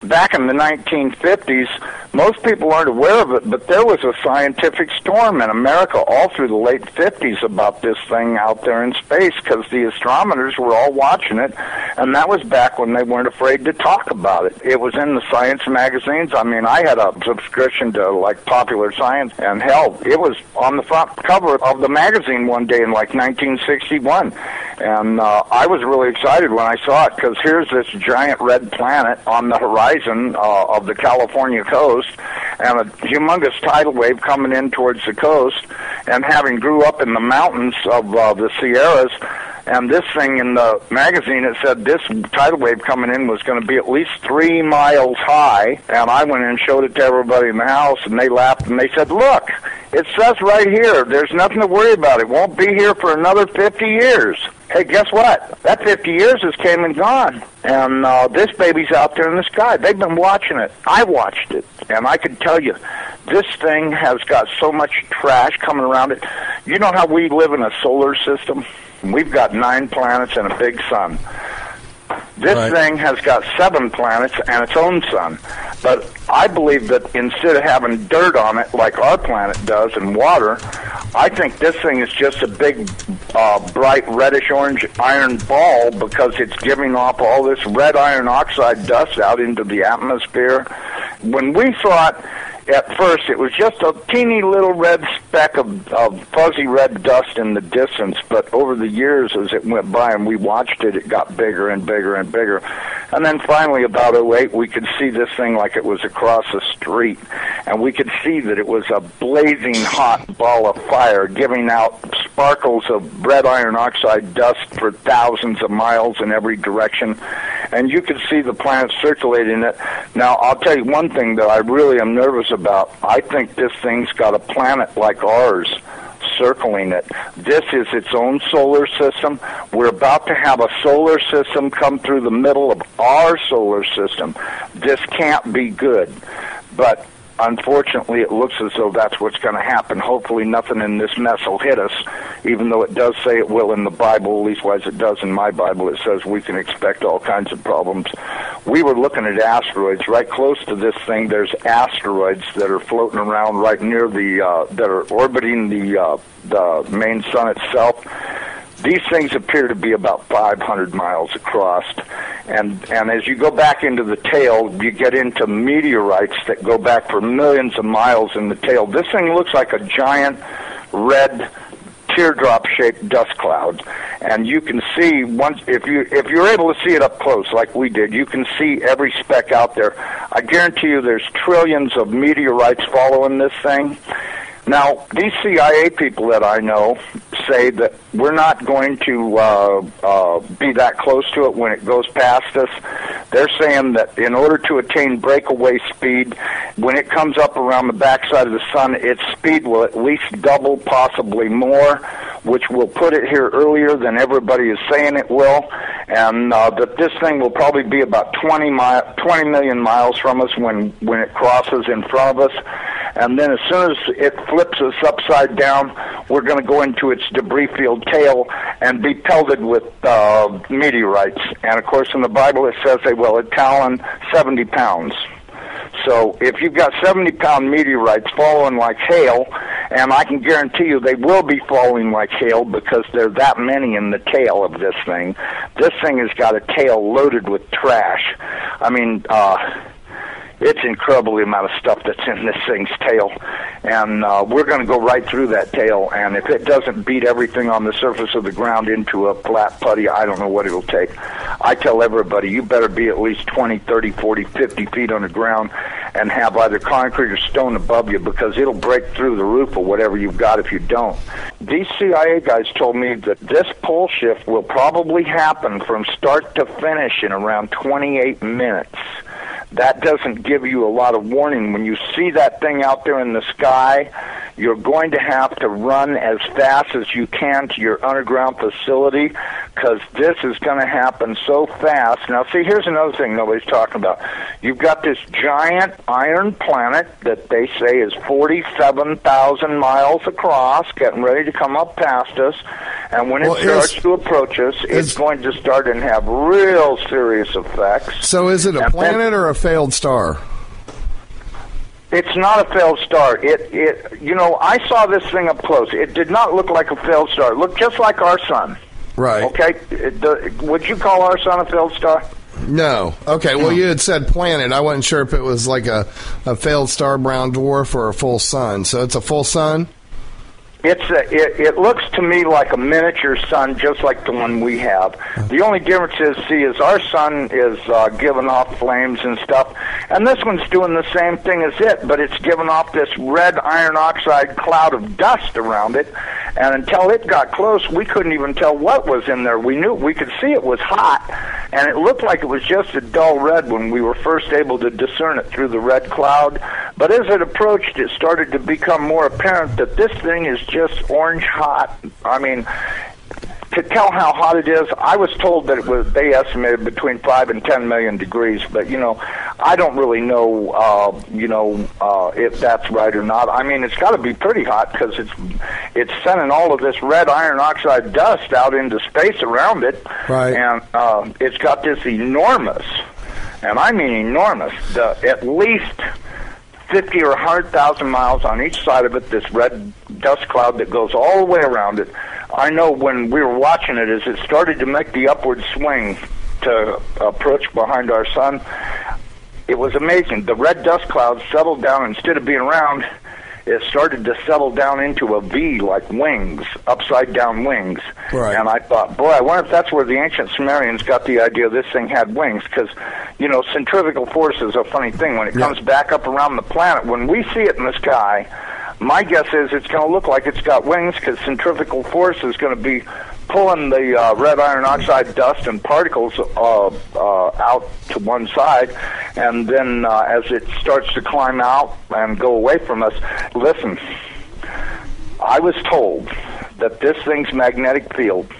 Back in the 1950s, most people aren't aware of it, but there was a scientific storm in America all through the late 50s about this thing out there in space, because the astronomers were all watching it, and that was back when they weren't afraid to talk about it. It was in the science magazines. I mean, I had a subscription to, like, Popular Science, and hell, it was on the front cover of the magazine one day in, like, 1961. And I was really excited when I saw it, because here's this giant red planet on the horizon of the California coast, and a humongous tidal wave coming in towards the coast, and having grew up in the mountains of the Sierras, and this thing in the magazine, it said this tidal wave coming in was going to be at least 3 miles high, and I went in and showed it to everybody in the house, and they laughed, and they said, look, it says right here, there's nothing to worry about. It won't be here for another 50 years. Hey, guess what? That 50 years has came and gone, and this baby's out there in the sky. They've been watching it. I watched it, and I can tell you, this thing has got so much trash coming around it. You know how we live in a solar system? We've got 9 planets and a big sun. This thing has got 7 planets and its own sun. But I believe that instead of having dirt on it like our planet does and water, I think this thing is just a big, bright reddish-orange iron ball, because it's giving off all this red iron oxide dust out into the atmosphere. When we thought at first it was just a teeny little red speck of fuzzy red dust in the distance, but over the years as it went by and we watched it, it got bigger and bigger and bigger. And then finally, about '08, we could see this thing like it was across the street, and we could see that it was a blazing hot ball of fire giving out sparkles of red iron oxide dust for thousands of miles in every direction, and you could see the planet circulating it. Now, I'll tell you one thing that I really am nervous about. I think this thing's got a planet like ours circling it. This is its own solar system. We're about to have a solar system come through the middle of our solar system. This can't be good. But unfortunately, it looks as though that's what's going to happen. Hopefully nothing in this mess will hit us, even though it does say it will in the Bible, at leastwise it does in my Bible. It says we can expect all kinds of problems. We were looking at asteroids. Right close to this thing, there's asteroids that are floating around right near the, that are orbiting the main sun itself. These things appear to be about 500 miles across, and as you go back into the tail, you get into meteorites that go back for millions of miles in the tail. This thing looks like a giant red teardrop-shaped dust cloud, and you can see once if you're able to see it up close like we did, you can see every speck out there. I guarantee you, there's trillions of meteorites following this thing. Now, these CIA people that I know say that we're not going to be that close to it when it goes past us. They're saying that in order to attain breakaway speed, when it comes up around the backside of the sun, its speed will at least double, possibly more, which will put it here earlier than everybody is saying it will, and that this thing will probably be about 20 million miles from us when it crosses in front of us. And then as soon as it flips us upside down, we're going to go into its debris-filled tail and be pelted with meteorites. And, of course, in the Bible it says they will talon 70 pounds. So if you've got 70-pound meteorites falling like hail, and I can guarantee you they will be falling like hail because there are that many in the tail of this thing. This thing has got a tail loaded with trash. I mean, it's incredible the amount of stuff that's in this thing's tail, and we're going to go right through that tail, and if it doesn't beat everything on the surface of the ground into a flat putty, I don't know what it'll take. I tell everybody, you better be at least 20, 30, 40, 50 feet on the ground and have either concrete or stone above you, because it'll break through the roof of whatever you've got if you don't. These CIA guys told me that this pole shift will probably happen from start to finish in around 28 minutes. That doesn't give you a lot of warning. When you see that thing out there in the sky, you're going to have to run as fast as you can to your underground facility, because this is going to happen so fast. Now, see, here's another thing nobody's talking about. You've got this giant iron planet that they say is 47,000 miles across, getting ready to come up past us, And when it starts to approach us, it's going to start and have real serious effects. So is it a planet or a failed star? It's not a failed star. I saw this thing up close. It did not look like a failed star. It looked just like our sun. Right. Okay. Would you call our sun a failed star? No. Okay. Well, you had said planet. I wasn't sure if it was like a failed star, brown dwarf, or a full sun. So it's a full sun? It looks to me like a miniature sun, just like the one we have. The only difference is our sun is giving off flames and stuff, and this one's doing the same thing as it, but it's giving off this red iron oxide cloud of dust around it, and until it got close, we couldn't even tell what was in there. We could see it was hot, and it looked like it was just a dull red when we were first able to discern it through the red cloud, but as it approached, it started to become more apparent that this thing is just orange hot. I mean, to tell how hot it is, I was told that they estimated between 5 and 10 million degrees, but, I don't really know, if that's right or not. I mean, it's got to be pretty hot because it's sending all of this red iron oxide dust out into space around it. Right. And it's got this enormous, and I mean enormous, at least 50 or 100,000 miles on each side of it, this red dust cloud that goes all the way around it. I know when we were watching it, as it started to make the upward swing to approach behind our sun, it was amazing. The red dust cloud settled down. Instead of being round, it started to settle down into a V, like wings, upside-down wings. Right. And I thought, boy, I wonder if that's where the ancient Sumerians got the idea this thing had wings, because, centrifugal force is a funny thing. When it comes back up around the planet, when we see it in the sky, my guess is it's going to look like it's got wings, because centrifugal force is going to be pulling the red iron oxide dust and particles out to one side, and then as it starts to climb out and go away from us, listen, I was told that this thing's magnetic field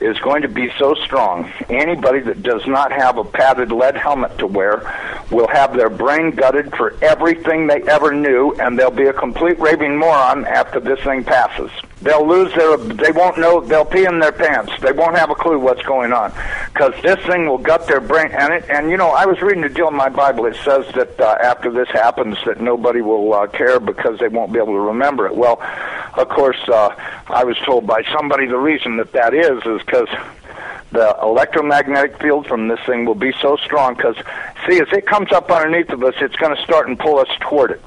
is going to be so strong, anybody that does not have a padded lead helmet to wear will have their brain gutted for everything they ever knew, and they'll be a complete raving moron after this thing passes. They'll they won't know, they'll pee in their pants. They won't have a clue what's going on, because this thing will gut their brain. And I was reading a deal in my Bible. It says that after this happens, that nobody will care because they won't be able to remember it. Well, of course, I was told by somebody the reason that is because the electromagnetic field from this thing will be so strong, because, see, as it comes up underneath of us, it's going to start and pull us toward it.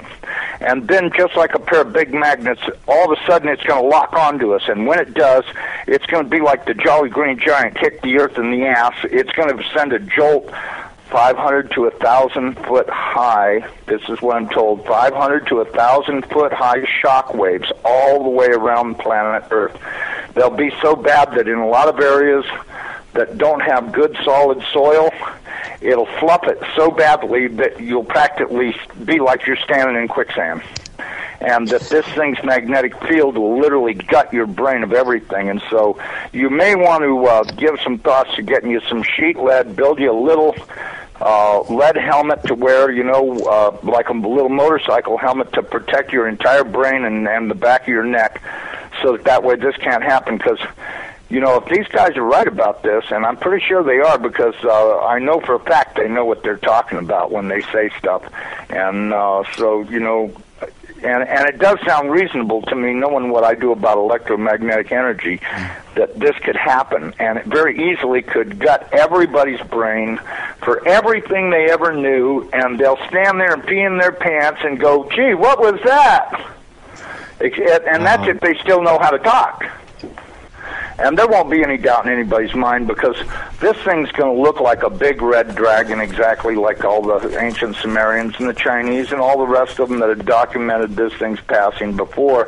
And then, just like a pair of big magnets, all of a sudden it's going to lock onto us. And when it does, it's going to be like the Jolly Green Giant kicked the earth in the ass. It's going to send a jolt 500 to 1,000 foot high. This is what I'm told. 500 to 1,000 foot high shock waves all the way around planet Earth. They'll be so bad that in a lot of areas that don't have good solid soil, it'll fluff it so badly that you'll practically be like you're standing in quicksand. And that this thing's magnetic field will literally gut your brain of everything. And so you may want to give some thoughts to getting you some sheet lead, build you a little lead helmet to wear, like a little motorcycle helmet to protect your entire brain and the back of your neck, so that way this can't happen. Because if these guys are right about this, and I'm pretty sure they are, because I know for a fact they know what they're talking about when they say stuff. And and it does sound reasonable to me, knowing what I do about electromagnetic energy, that this could happen. And it very easily could gut everybody's brain for everything they ever knew, and they'll stand there and pee in their pants and go, gee, what was that? And that's if they still know how to talk. And there won't be any doubt in anybody's mind, because this thing's going to look like a big red dragon, exactly like all the ancient Sumerians and the Chinese and all the rest of them that had documented this thing's passing before.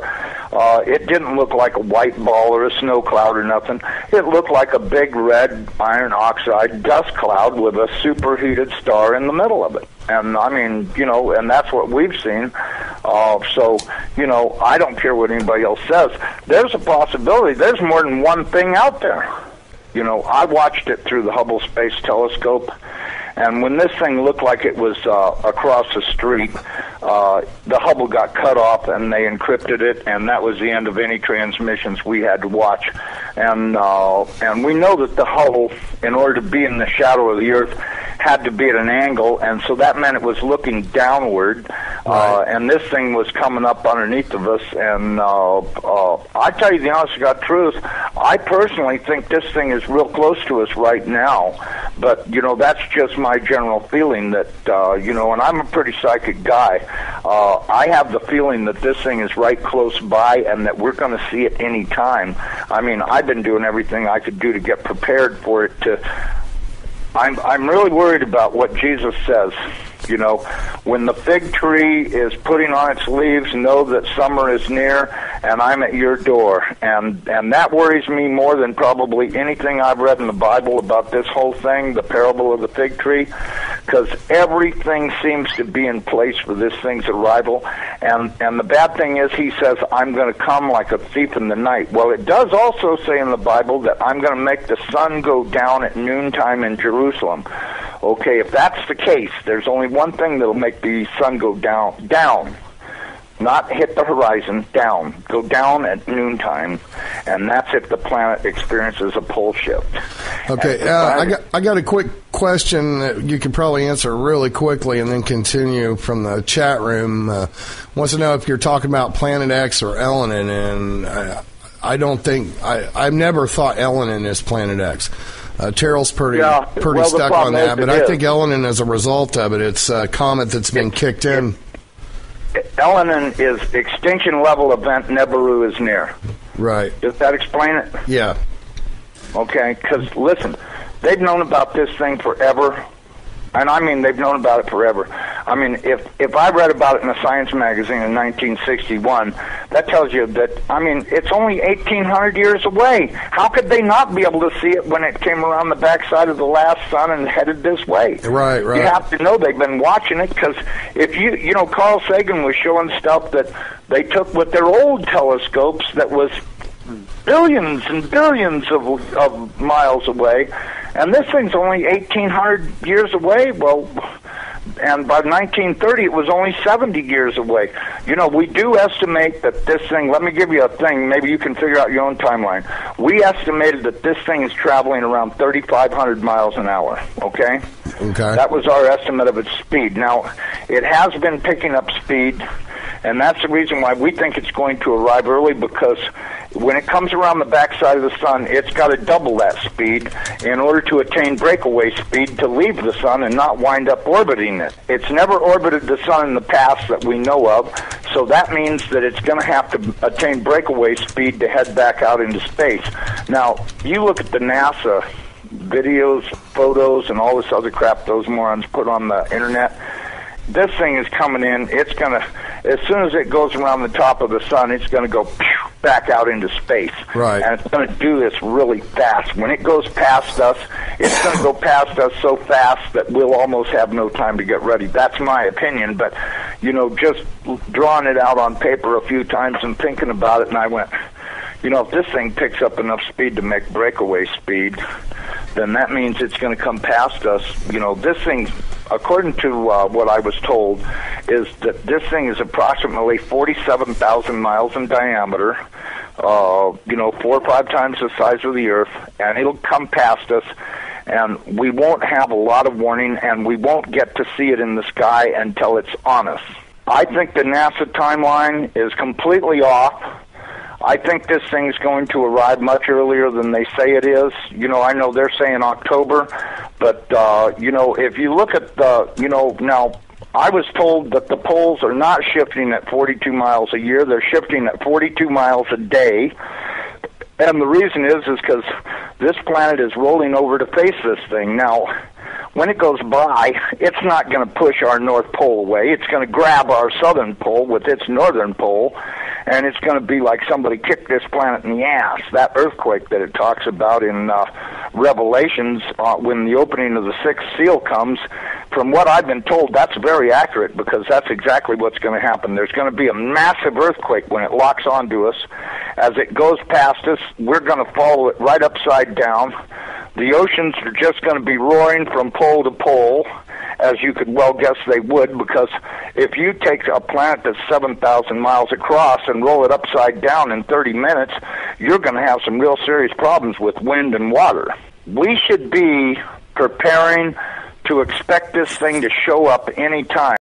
It didn't look like a white ball or a snow cloud or nothing. It looked like a big red iron oxide dust cloud with a superheated star in the middle of it. And I mean, and that's what we've seen. So, I don't care what anybody else says. There's a possibility. There's more than one thing out there. I watched it through the Hubble Space Telescope, and when this thing looked like it was across the street, the Hubble got cut off and they encrypted it, and that was the end of any transmissions we had to watch. And we know that the Hubble, in order to be in the shadow of the Earth, had to be at an angle, and so that meant it was looking downward, and this thing was coming up underneath of us. And I tell you the honest to God truth, I personally think this thing is real close to us right now, but that's just my general feeling that and I'm a pretty psychic guy. I have the feeling that this thing is right close by and that we're going to see it any time. I mean, I've been doing everything I could do to get prepared for it to. I'm really worried about what Jesus says. When the fig tree is putting on its leaves, know that summer is near, and I'm at your door. And that worries me more than probably anything I've read in the Bible about this whole thing, the parable of the fig tree, because everything seems to be in place for this thing's arrival. And the bad thing is, he says, I'm going to come like a thief in the night. Well, it does also say in the Bible that I'm going to make the sun go down at noontime in Jerusalem. Okay, if that's the case, there's only one thing that'll make the sun go down, not hit the horizon, down, go down at noontime, and that's if the planet experiences a pole shift. Okay, I got a quick question that you could probably answer really quickly and then continue from the chat room. Wants to know if you're talking about Planet X or Elenin, and I don't think, I've never thought Elenin is Planet X. Terrell's pretty stuck on that, but I think Elenin, as a result of it, it's a comet that's been kicked in. Elenin is extinction level event. Nibiru is near. Right. Does that explain it? Yeah. Okay, because listen, they've known about this thing forever. And I mean, they've known about it forever. I mean, if I read about it in a science magazine in 1961, that tells you that, I mean, it's only 1,800 years away. How could they not be able to see it when it came around the backside of the last sun and headed this way? Right. You have to know they've been watching it, because if Carl Sagan was showing stuff that they took with their old telescopes that was billions and billions of miles away, and this thing's only 1,800 years away. Well, and by 1930 it was only 70 years away. We do estimate that this thing, let me give you a thing, maybe you can figure out your own timeline. We estimated that this thing is traveling around 3,500 miles an hour, okay? Okay. That was our estimate of its speed. Now, it has been picking up speed, and that's the reason why we think it's going to arrive early, because when it comes around the backside of the sun, it's got to double that speed in order to attain breakaway speed to leave the sun and not wind up orbiting it. It's never orbited the sun in the past that we know of, so that means that it's going to have to attain breakaway speed to head back out into space. Now, you look at the NASA videos, photos, and all this other crap those morons put on the internet. This thing is coming in. It's going to, as soon as it goes around the top of the sun, it's going to go back out into space. Right. And it's going to do this really fast. When it goes past us, it's going to go past us so fast that we'll almost have no time to get ready. That's my opinion. But, just drawing it out on paper a few times and thinking about it, and I went, if this thing picks up enough speed to make breakaway speed, then that means it's going to come past us. This thing, according to what I was told, is that this thing is approximately 47,000 miles in diameter, 4 or 5 times the size of the Earth, and it'll come past us, and we won't have a lot of warning, and we won't get to see it in the sky until it's on us. I think the NASA timeline is completely off. I think this thing's going to arrive much earlier than they say it is. I know they're saying October, but, if you look at now, I was told that the poles are not shifting at 42 miles a year. They're shifting at 42 miles a day. And the reason is because this planet is rolling over to face this thing. Now, when it goes by, it's not going to push our North Pole away. It's going to grab our southern pole with its northern pole, and it's going to be like somebody kicked this planet in the ass. That earthquake that it talks about in Revelations, when the opening of the sixth seal comes, from what I've been told, that's very accurate, because that's exactly what's going to happen. There's going to be a massive earthquake when it locks onto us. As it goes past us, we're going to follow it right upside down. The oceans are just going to be roaring from pole to pole, as you could well guess they would, because if you take a planet that's 7,000 miles across and roll it upside down in 30 minutes, you're going to have some real serious problems with wind and water. We should be preparing to expect this thing to show up any time.